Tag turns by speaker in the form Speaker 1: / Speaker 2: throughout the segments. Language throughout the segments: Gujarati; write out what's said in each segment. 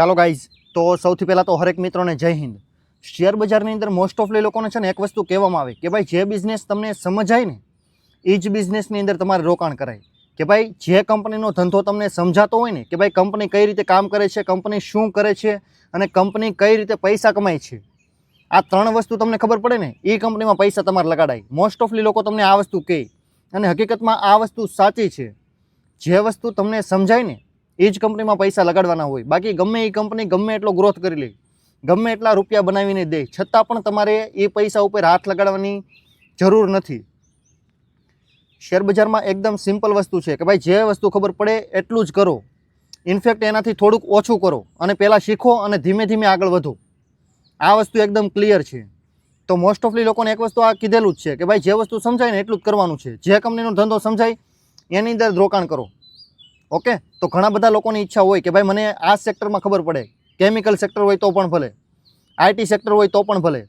Speaker 1: ચાલો ગાઈઝ, તો સૌથી પહેલાં તો હરેક મિત્રોને જય હિન્દ. શેર બજારની અંદર મોસ્ટ ઓફલી લોકોને છે ને એક વસ્તુ કહેવામાં આવે કે ભાઈ જે બિઝનેસ તમને સમજાય ને એ જ બિઝનેસની અંદર તમારે રોકાણ કરાય. કે ભાઈ જે કંપનીનો ધંધો તમને સમજાતો હોય ને કે ભાઈ કંપની કઈ રીતે કામ કરે છે, કંપની શું કરે છે અને કંપની કઈ રીતે પૈસા કમાય છે, આ ત્રણ વસ્તુ તમને ખબર પડે ને એ કંપનીમાં પૈસા તમારે લગાડાય. મોસ્ટ ઓફલી લોકો તમને આ વસ્તુ કહે અને હકીકતમાં આ વસ્તુ સાચી છે. જે વસ્તુ તમને સમજાય ને એ જ કંપનીમાં પૈસા લગાડવાના હોય. બાકી ગમે એ કંપની ગમે એટલો ગ્રોથ કરી લે, ગમે એટલા રૂપિયા બનાવીને દે, છતાં પણ તમારે એ પૈસા ઉપર હાથ લગાડવાની જરૂર નથી. શેર બજારમાં એકદમ સિમ્પલ વસ્તુ છે કે ભાઈ જે વસ્તુ ખબર પડે એટલું જ કરો. ઇનફેક્ટ એનાથી થોડુંક ઓછું કરો અને પહેલાં શીખો અને ધીમે ધીમે આગળ વધો. આ વસ્તુ એકદમ ક્લિયર છે. તો મોસ્ટ ઓફલી લોકોને એક વસ્તુ આ કીધેલું જ છે કે ભાઈ જે વસ્તુ સમજાય ને એટલું જ કરવાનું છે. જે કંપનીનો ધંધો સમજાય એની અંદર રોકાણ કરો. ઓકે, તો ઘણા બધા લોકોની ઈચ્છા હોય કે ભાઈ મને આ સેક્ટરમાં ખબર પડે, કેમિકલ સેક્ટર હોય તો પણ ભલે, આઈટી સેક્ટર હોય તો પણ ભલે,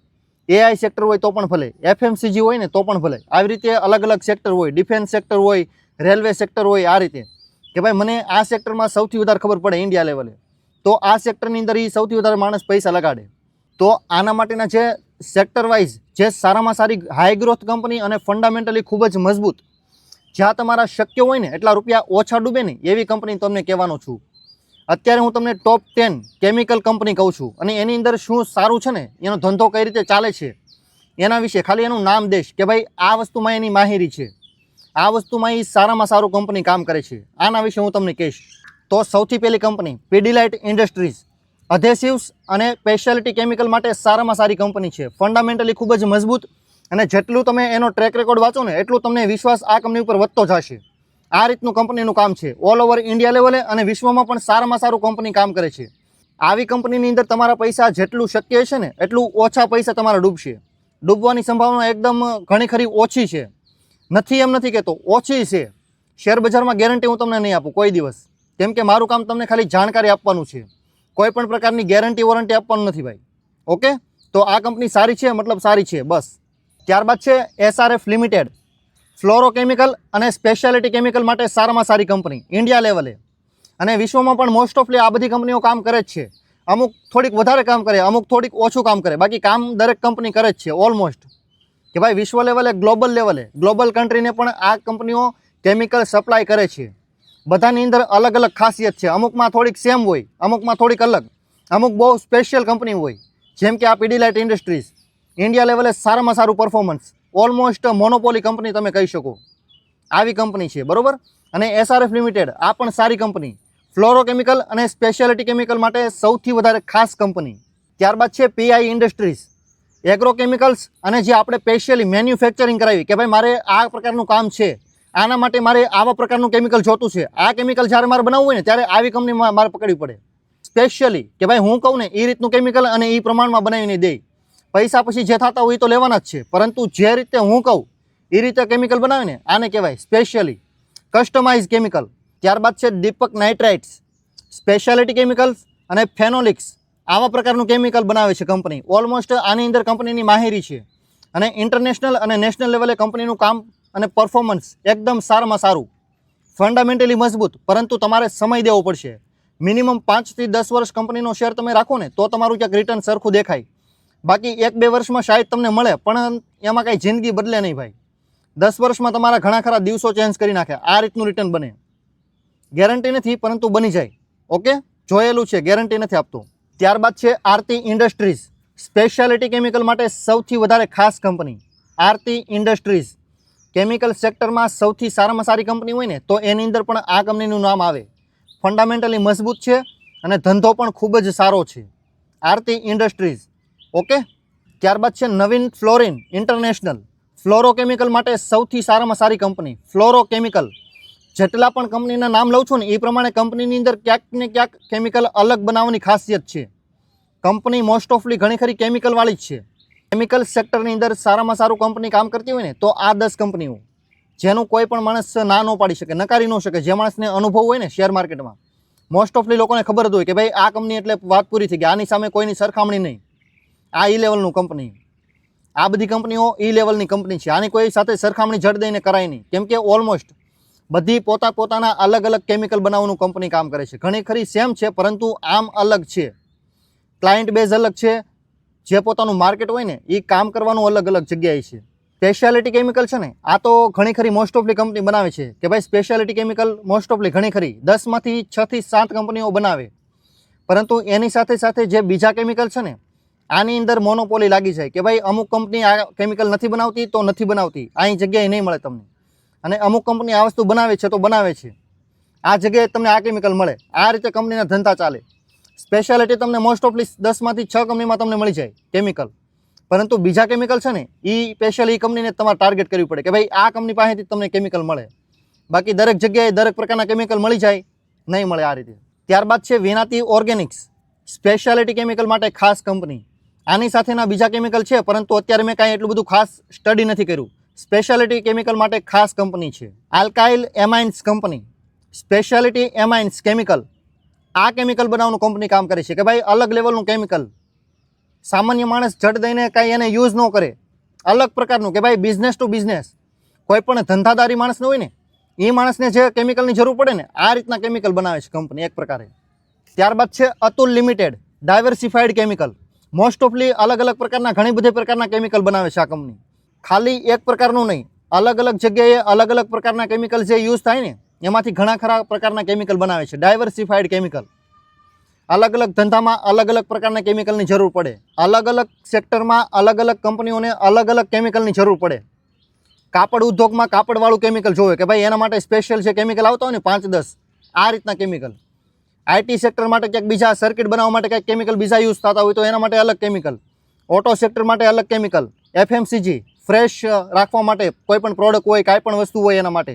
Speaker 1: એઆઈ સેક્ટર હોય તો પણ ભલે, એફએમસીજી હોય ને તો પણ ભલે. આવી રીતે અલગ અલગ સેક્ટર હોય, ડિફેન્સ સેક્ટર હોય, રેલવે સેક્ટર હોય. આ રીતે કે ભાઈ મને આ સેક્ટરમાં સૌથી વધારે ખબર પડે ઇન્ડિયા લેવલે, તો આ સેક્ટરની અંદર એ સૌથી વધારે માણસ પૈસા લગાડે. તો આના માટેના જે સેક્ટર વાઇઝ જે સારામાં સારી હાઈ ગ્રોથ કંપની અને ફંડામેન્ટલી ખૂબ જ મજબૂત, જ્યાં તમારા શક્ય હોય ને એટલા રૂપિયા ઓછા ડૂબે ને એવી કંપની તમને કહેવાનો છું. અત્યારે હું તમને ટોપ 10 કેમિકલ કંપની કહું છું અને એની અંદર શું સારું છે ને, એનો ધંધો કઈ રીતે ચાલે છે એના વિશે ખાલી એનું નામ દઈશ કે ભાઈ આ વસ્તુમાં એની માહિરી છે, આ વસ્તુમાં એ સારામાં સારું કંપની કામ કરે છે. આના વિશે હું તમને કહીશ. તો સૌથી પહેલી કંપની પીડીલાઇટ ઇન્ડસ્ટ્રીઝ, અધેસિવ્સ અને સ્પેશિયાલિટી કેમિકલ માટે સારામાં સારી કંપની છે. ફંડામેન્ટલી ખૂબ જ મજબૂત અને જેટલું તમે એનો ટ્રેક રેકોર્ડ વાંચો ને એટલું તમને વિશ્વાસ આ કંપની ઉપર વધતો જશે. આ રીતનું કંપનીનું કામ છે ઓલ ઓવર ઇન્ડિયા લેવલે અને વિશ્વમાં પણ સારામાં સારું કંપની કામ કરે છે. આવી કંપનીની અંદર તમારા પૈસા જેટલું શક્ય છે ને એટલું ઓછા પૈસા તમારા ડૂબશે. ડૂબવાની સંભાવના એકદમ ઘણી ખરી ઓછી છે. નથી એમ નથી કહેતો, ઓછી છે. શેર બજારમાં ગેરંટી હું તમને નહીં આપું કોઈ દિવસ, કેમ કે મારું કામ તમને ખાલી જાણકારી આપવાનું છે. કોઈ પણ પ્રકારની ગેરંટી વોરંટી આપવાનું નથી ભાઈ. ઓકે, તો આ કંપની સારી છે મતલબ સારી છે બસ. ત્યારબાદ છે એસઆરએફ લિમિટેડ, ફ્લોરોકેમિકલ અને સ્પેશિયાલિટી કેમિકલ માટે સારામાં સારી કંપની ઇન્ડિયા લેવલે અને વિશ્વમાં પણ મોસ્ટ ઓફલી આ બધી કંપનીઓ કામ કરે જ છે. અમુક થોડીક વધારે કામ કરે, અમુક થોડીક ઓછું કામ કરે, બાકી કામ દરેક કંપની કરે જ છે ઓલમોસ્ટ. કે ભાઈ વિશ્વ લેવલે, ગ્લોબલ લેવલે, ગ્લોબલ કન્ટ્રીને પણ આ કંપનીઓ કેમિકલ સપ્લાય કરે છે. બધાની અંદર અલગ અલગ ખાસિયત છે. અમુકમાં થોડીક સેમ હોય, અમુકમાં થોડીક અલગ, અમુક બહુ સ્પેશિયલ કંપની હોય. જેમ કે આ પીડીલાઇટ ઇન્ડસ્ટ્રીઝ ઇન્ડિયા લેવલે સારામાં સારું પરફોર્મન્સ, ઓલમોસ્ટ મોનોપોલી કંપની તમે કહી શકો, આવી કંપની છે બરોબર. અને એસઆરએફ લિમિટેડ આ પણ સારી કંપની, ફ્લોરોકેમિકલ અને સ્પેશિયાલિટી કેમિકલ માટે સૌથી વધારે ખાસ કંપની. ત્યારબાદ છે પીઆઈ ઇન્ડસ્ટ્રીઝ, એગ્રોકેમિકલ્સ અને જે આપણે સ્પેશિયલી મેન્યુફેક્ચરિંગ કરાવી કે ભાઈ મારે આ પ્રકારનું કામ છે, આના માટે મારે આવા પ્રકારનું કેમિકલ જોતું છે, આ કેમિકલ જ્યારે મારે બનાવવું હોય ને ત્યારે આવી કંપની મારે પકડવી પડે સ્પેશિયલી. કે ભાઈ હું કહું ને એ રીતનું કેમિકલ અને એ પ્રમાણમાં બનાવીને દે. પૈસા પછી જે થતા હોય એ તો લેવાના જ છે, પરંતુ જે રીતે હું કહું એ રીતે કેમિકલ બનાવીને આને કહેવાય સ્પેશિયલી કસ્ટમાઇઝ કેમિકલ. ત્યારબાદ છે દીપક નાઇટ્રાઇટ્સ, સ્પેશિયાલિટી કેમિકલ્સ અને ફેનોલિક્સ, આવા પ્રકારનું કેમિકલ બનાવે છે કંપની. ઓલમોસ્ટ આની અંદર કંપનીની માહિરી છે અને ઇન્ટરનેશનલ અને નેશનલ લેવલે કંપનીનું કામ અને પરફોર્મન્સ એકદમ સારામાં સારું, ફંડામેન્ટલી મજબૂત. પરંતુ તમારે સમય દેવો પડશે. મિનિમમ 5 થી 10 વર્ષ કંપનીનો શેર તમે રાખો ને તો તમારું ક્યાંક રિટર્ન સરખું દેખાય. બાકી 1-2 વર્ષમાં શાયદ તમને મળે પણ એમાં કાંઈ જિંદગી બદલે નહીં ભાઈ. 10 વર્ષમાં તમારા ઘણા ખરા દિવસો ચેન્જ કરી નાખે. આ રીતનું રિટર્ન બને. ગેરંટી નથી પરંતુ બની જાય. ઓકે, જોયેલું છે, ગેરંટી નથી આપતો. ત્યારબાદ છે આરતી ઇન્ડસ્ટ્રીઝ, સ્પેશિયાલિટી કેમિકલ માટે સૌથી વધારે ખાસ કંપની. આરતી ઇન્ડસ્ટ્રીઝ કેમિકલ સેક્ટરમાં સૌથી સારામાં સારી કંપની હોય ને તો એની અંદર પણ આ કંપનીનું નામ આવે. ફંડામેન્ટલી મજબૂત છે અને ધંધો પણ ખૂબ જ સારો છે, આરતી ઇન્ડસ્ટ્રીઝ. ઓકે, ત્યારબાદ છે નવીન ફ્લોરિન ઇન્ટરનેશનલ, ફ્લોરોકેમિકલ માટે સૌથી સારામાં સારી કંપની. ફ્લોરોકેમિકલ જેટલા પણ કંપનીના નામ લઉં છું ને એ પ્રમાણે કંપનીની અંદર ક્યાંક ને ક્યાંક કેમિકલ અલગ બનાવવાની ખાસિયત છે. કંપની મોસ્ટ ઓફલી ઘણી ખરી કેમિકલવાળી જ છે. કેમિકલ સેક્ટરની અંદર સારામાં સારું કંપની કામ કરતી હોય ને તો આ 10 કંપનીઓ, જેનું કોઈ પણ માણસ ના ન પાડી શકે, નકારી ન શકે. જે માણસને અનુભવ હોય ને શેર માર્કેટમાં, મોસ્ટ ઓફલી લોકોને ખબર જ હોય કે ભાઈ આ કંપની એટલે વાત પૂરી થઈ ગઈ, આની સામે કોઈની સરખામણી નહીં. આ ઈ લેવલનું કંપની, આ બધી કંપનીઓ ઈ લેવલની કંપની છે. આની કોઈ સાથે સરખામણી જડ દઈને કરાય નહીં, કેમ કે ઓલમોસ્ટ બધી પોતાના અલગ અલગ કેમિકલ બનાવવાનું કંપની કામ કરે છે. ઘણી ખરી સેમ છે, પરંતુ આમ અલગ છે. ક્લાયન્ટ બેઝ અલગ છે. જે પોતાનું માર્કેટ હોય ને એ કામ કરવાનું અલગ અલગ જગ્યાએ છે. સ્પેશિયાલિટી કેમિકલ છે ને, આ તો ઘણી ખરી મોસ્ટ ઓફલી કંપની બનાવે છે કે ભાઈ સ્પેશિયાલિટી કેમિકલ મોસ્ટ ઓફલી ઘણી ખરી 10માંથી 6 થી 7 કંપનીઓ બનાવે. પરંતુ એની સાથે સાથે જે બીજા કેમિકલ છે ને, આની અંદર મોનોપોલી લાગી જાય કે ભાઈ અમુક કંપની આ કેમિકલ નથી બનાવતી તો નથી બનાવતી, અહીં જગ્યાએ નહીં મળે તમને. અને અમુક કંપની આ વસ્તુ બનાવે છે તો બનાવે છે, આ જગ્યાએ તમને આ કેમિકલ મળે. આ રીતે કંપનીના ધંધા ચાલે. સ્પેશિયાલિટી તમને મોસ્ટ ઓફલી 10માંથી 6 કંપનીમાં તમને મળી જાય કેમિકલ. પરંતુ બીજા કેમિકલ છે ને એ સ્પેશિયલી કંપનીને તમારે ટાર્ગેટ કરવી પડે કે ભાઈ આ કંપની પાસેથી તમને કેમિકલ મળે. બાકી દરેક જગ્યાએ દરેક પ્રકારના કેમિકલ મળી જાય નહીં મળે આ રીતે. ત્યારબાદ છે વિનાતી ઓર્ગેનિક્સ, સ્પેશિયાલિટી કેમિકલ માટે ખાસ કંપની. આની સાથેના બીજા કેમિકલ છે, પરંતુ અત્યારે મેં કાંઈ એટલું બધું ખાસ સ્ટડી નથી કર્યું. સ્પેશિયાલિટી કેમિકલ માટે ખાસ કંપની છે alkyl amines company, speciality amines chemical. આ કેમિકલ બનાવવાનું કંપની કામ કરે છે કે ભાઈ અલગ લેવલનું કેમિકલ. સામાન્ય માણસ જડ દઈને કાંઈ એને યુઝ ન કરે, અલગ પ્રકારનું કે ભાઈ બિઝનેસ ટુ બિઝનેસ. કોઈ પણ ધંધાદારી માણસને હોય ને એ માણસને જે કેમિકલની જરૂર પડે ને આ રીતના કેમિકલ બનાવે છે કંપની એક પ્રકારે. ત્યારબાદ છે Atul limited, diversified chemical. Most ઓફલી અલગ અલગ પ્રકારના ઘણી બધી પ્રકારના કેમિકલ બનાવે છે આ કંપની. ખાલી એક પ્રકારનું નહીં, અલગ અલગ જગ્યાએ અલગ અલગ પ્રકારના કેમિકલ જે યુઝ થાય ને એમાંથી ઘણા ખરા પ્રકારના કેમિકલ બનાવે છે. Diversified chemical. અલગ અલગ ધંધામાં અલગ અલગ પ્રકારના કેમિકલની જરૂર પડે. અલગ અલગ સેક્ટરમાં અલગ અલગ કંપનીઓને અલગ અલગ કેમિકલની જરૂર પડે. કાપડ ઉદ્યોગમાં કાપડવાળું કેમિકલ જોવે કે ભાઈ એના માટે સ્પેશિયલ જે કેમિકલ આવતા હોય ને 5-10 આ રીતના કેમિકલ. આઈટી સેક્ટર માટે ક્યાંક બીજા સર્કિટ બનાવવા માટે કંઈક કેમિકલ બીજા યુઝ થતા હોય તો એના માટે અલગ કેમિકલ. ઓટો સેક્ટર માટે અલગ કેમિકલ. એફએમસીજી ફ્રેશ રાખવા માટે કોઈ પણ પ્રોડક્ટ હોય, કાંઈ પણ વસ્તુ હોય એના માટે,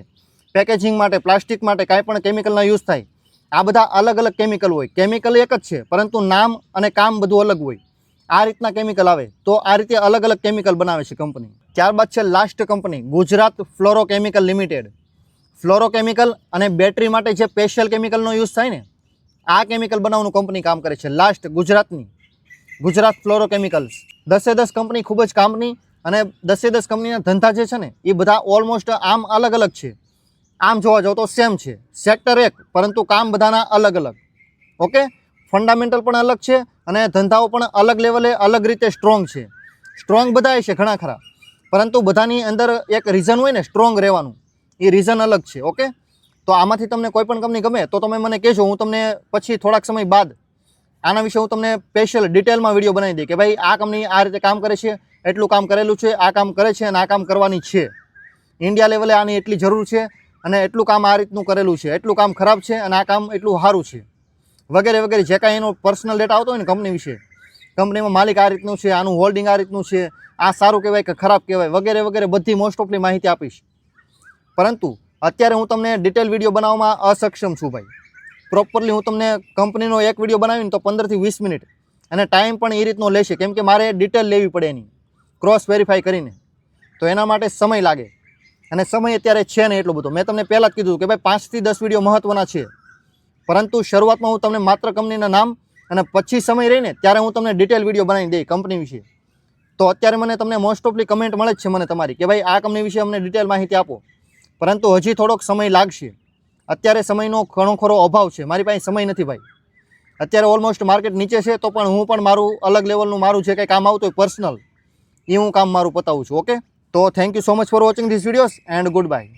Speaker 1: પેકેજિંગ માટે, પ્લાસ્ટિક માટે કાંઈ પણ કેમિકલના યુઝ થાય. આ બધા અલગ અલગ કેમિકલ હોય. કેમિકલ એક જ છે, પરંતુ નામ અને કામ બધું અલગ હોય. આ રીતના કેમિકલ આવે તો આ રીતે અલગ અલગ કેમિકલ બનાવે છે કંપની. ત્યારબાદ છે લાસ્ટ કંપની ગુજરાત ફ્લોરોકેમિકલ લિમિટેડ. ફ્લોરોકેમિકલ અને બેટરી માટે જે સ્પેશિયલ કેમિકલનો યુઝ થાય ને આ કેમિકલ બનાવવાનું કંપની કામ કરે છે. લાસ્ટ ગુજરાતની ગુજરાત ફ્લોરોકેમિકલ્સ. 10 કંપની ખૂબ જ કામની, અને 10 કંપનીના ધંધા જે છે ને એ બધા ઓલમોસ્ટ આમ અલગ અલગ છે. આમ જોવા જાવ તો સેમ છે, સેક્ટર એક, પરંતુ કામ બધાના અલગ અલગ. ઓકે, ફંડામેન્ટલ પણ અલગ છે અને ધંધાઓ પણ અલગ લેવલે અલગ રીતે સ્ટ્રોંગ છે. સ્ટ્રોંગ બધાય છે ઘણા ખરા, પરંતુ બધાની અંદર એક રીઝન હોય ને સ્ટ્રોંગ રહેવાનું, એ રીઝન અલગ છે. ઓકે, તો આમાંથી તમને કોઈ પણ કંપની ગમે તો તમે મને કહેજો, હું તમને પછી થોડાક સમય બાદ આના વિશે હું તમને સ્પેશિયલ ડિટેલમાં વિડીયો બનાવી દઈ કે ભાઈ આ કંપની આ રીતે કામ કરે છે, એટલું કામ કરેલું છે, આ કામ કરે છે અને આ કામ કરવાની છે. ઇન્ડિયા લેવલે આની એટલી જરૂર છે અને એટલું કામ આ રીતનું કરેલું છે, એટલું કામ ખરાબ છે અને આ કામ એટલું સારું છે, વગેરે વગેરે. જે કાંઈ એનો પર્સનલ ડેટા આવતો હોય ને કંપની વિશે, કંપનીમાં માલિક આ રીતનું છે, આનું હોલ્ડિંગ આ રીતનું છે, આ સારું કહેવાય કે ખરાબ કહેવાય, વગેરે વગેરે બધી મોસ્ટ ઓફલી માહિતી આપીશ. પરંતુ અત્યારે હું તમને ડિટેલ વિડીયો બનાવવામાં અસક્ષમ છું ભાઈ. પ્રોપરલી હું તમને કંપનીનો એક વિડીયો બનાવીને તો 15 થી 20 મિનિટ, અને ટાઈમ પણ એ રીતનો લેશે, કેમ કે મારે ડિટેલ લેવી પડે એની, ક્રોસ વેરીફાઈ કરીને. તો એના માટે સમય લાગે, અને સમય અત્યારે છે ને એટલો બધો. મેં તમને પહેલાં જ કીધું કે ભાઈ 5 થી 10 વિડીયો મહત્ત્વના છે, પરંતુ શરૂઆતમાં હું તમને માત્ર કંપનીના નામ, અને પછી સમય રહીને ત્યારે હું તમને ડિટેલ વિડીયો બનાવી દઈ કંપની વિશે. તો અત્યારે મને તમને મોસ્ટ ઓફલી કમેન્ટ મળે જ છે મને તમારી કે ભાઈ આ કંપની વિશે અમને ડિટેલ માહિતી આપો, પરંતુ હજી થોડોક સમય લાગશે. અત્યારે સમયનો ઘણો ખરો અભાવ છે, મારી પાસે સમય નથી ભાઈ. અત્યારે ઓલમોસ્ટ માર્કેટ નીચે છે, તો પણ હું પણ મારું અલગ લેવલનું મારું જે કંઈ કામ આવતું હોય પર્સનલ, એ હું કામ મારું પતાવું છું. ઓકે, તો thank you so much for watching this videos and good bye.